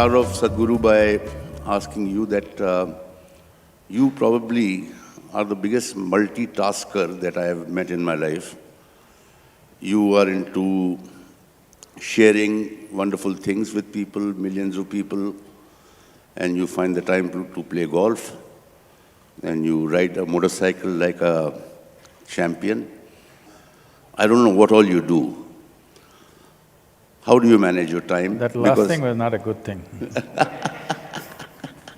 start off, Sadhguru, by asking you that you probably are the biggest multitasker that I have met in my life. You are into sharing wonderful things with people, millions of people, and you find the time to play golf, and you ride a motorcycle like a champion. I don't know what all you do. How do you manage your time? That last thing was not a good thing.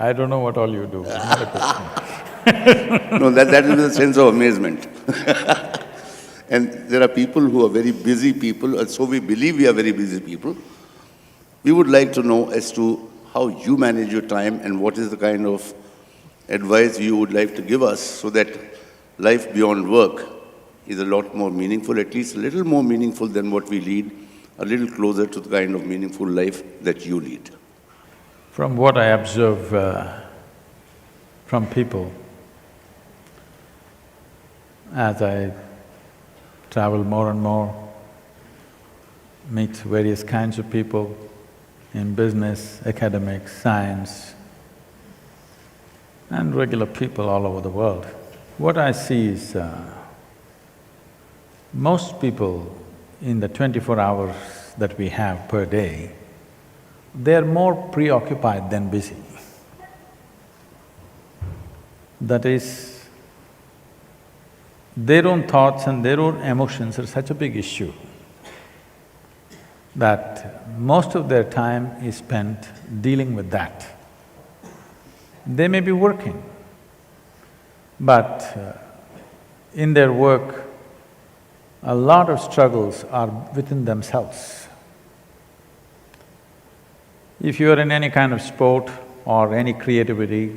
I don't know what all you do, not a good thing. No, that is a sense of amazement. And there are people who are very busy people, and so we believe we are very busy people. We would like to know as to how you manage your time and what is the kind of advice you would like to give us so that life beyond work is a lot more meaningful, at least a little more meaningful than what we lead, a little closer to the kind of meaningful life that you lead. From what I observe from people, as I travel more and more, meet various kinds of people in business, academics, science, and regular people all over the world, what I see is most people in the 24 hours that we have per day, they're more preoccupied than busy. That is, their own thoughts and their own emotions are such a big issue that most of their time is spent dealing with that. They may be working, but in their work, a lot of struggles are within themselves. If you are in any kind of sport or any creativity,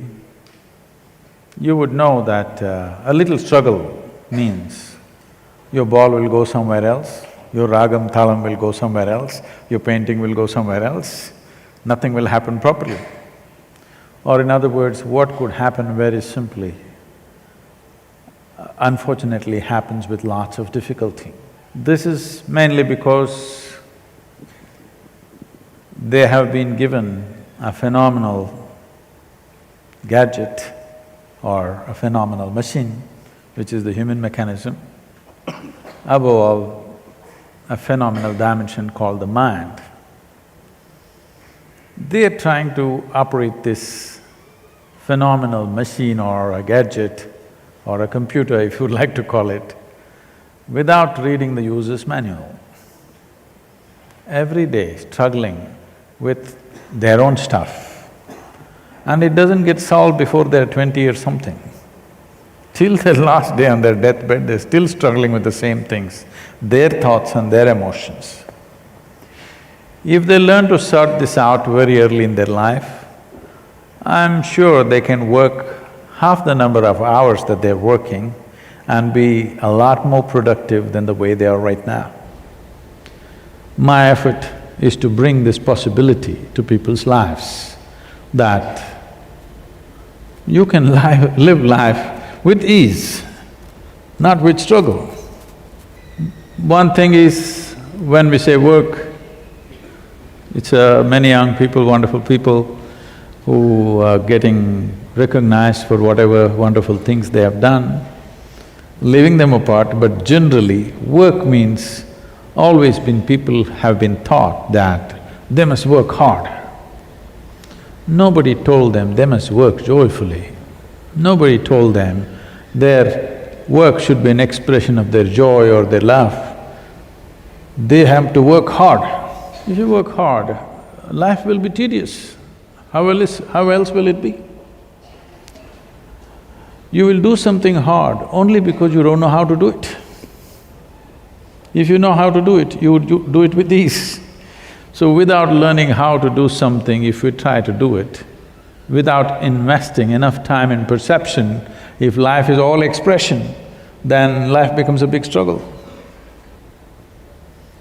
you would know that a little struggle means your ball will go somewhere else, your ragam thalam will go somewhere else, your painting will go somewhere else, nothing will happen properly. Or in other words, what could happen very simply, unfortunately happens with lots of difficulty. This is mainly because they have been given a phenomenal gadget or a phenomenal machine, which is the human mechanism, above all, a phenomenal dimension called the mind. They are trying to operate this phenomenal machine or a gadget or a computer, if you'd like to call it, without reading the user's manual. Every day struggling with their own stuff, and it doesn't get solved before they're 20 or something. Till their last day on their deathbed, they're still struggling with the same things, their thoughts and their emotions. If they learn to sort this out very early in their life, I'm sure they can work half the number of hours that they're working and be a lot more productive than the way they are right now. My effort is to bring this possibility to people's lives, that you can live life with ease, not with struggle. One thing is, when we say work, it's many young people, wonderful people who are getting recognized for whatever wonderful things they have done, leaving them apart, but generally work means always been… people have been taught that they must work hard. Nobody told them they must work joyfully. Nobody told them their work should be an expression of their joy or their love. They have to work hard. If you work hard, life will be tedious. How else will it be? You will do something hard only because you don't know how to do it. If you know how to do it, you would do it with ease. So without learning how to do something, if we try to do it, without investing enough time in perception, if life is all expression, then life becomes a big struggle.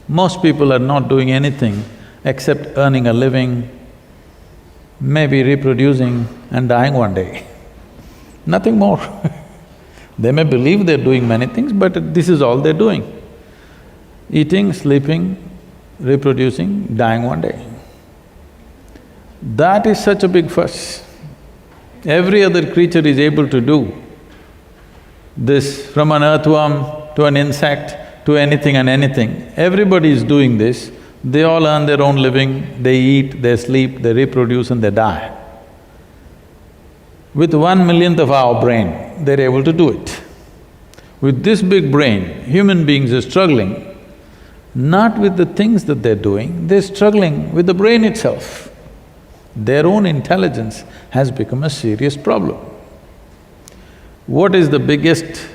Most people are not doing anything except earning a living, maybe reproducing and dying one day. Nothing more. They may believe they're doing many things, but this is all they're doing. Eating, sleeping, reproducing, dying one day. That is such a big fuss. Every other creature is able to do this, from an earthworm to an insect to anything and anything. Everybody is doing this. They all earn their own living, they eat, they sleep, they reproduce and they die. With 1/1,000,000th of our brain, they're able to do it. With this big brain, human beings are struggling not with the things that they're doing, they're struggling with the brain itself. Their own intelligence has become a serious problem. What is the biggest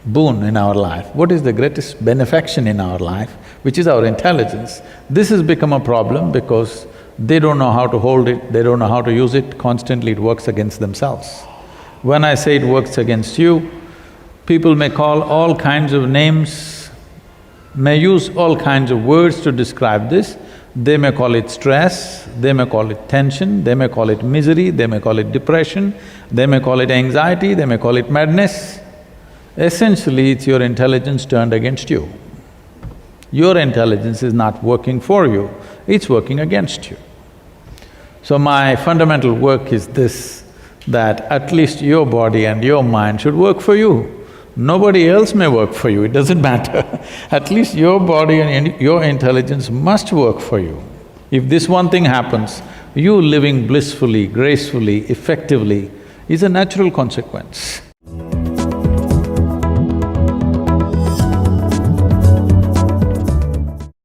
boon in our life? What is the greatest benefaction in our life? Which is our intelligence. This has become a problem because they don't know how to hold it, they don't know how to use it, constantly it works against themselves. When I say it works against you, people may call all kinds of names, may use all kinds of words to describe this. They may call it stress, they may call it tension, they may call it misery, they may call it depression, they may call it anxiety, they may call it madness. Essentially, it's your intelligence turned against you. Your intelligence is not working for you, it's working against you. So my fundamental work is this, that at least your body and your mind should work for you. Nobody else may work for you, it doesn't matter. At least your body and your intelligence must work for you. If this one thing happens, you living blissfully, gracefully, effectively is a natural consequence.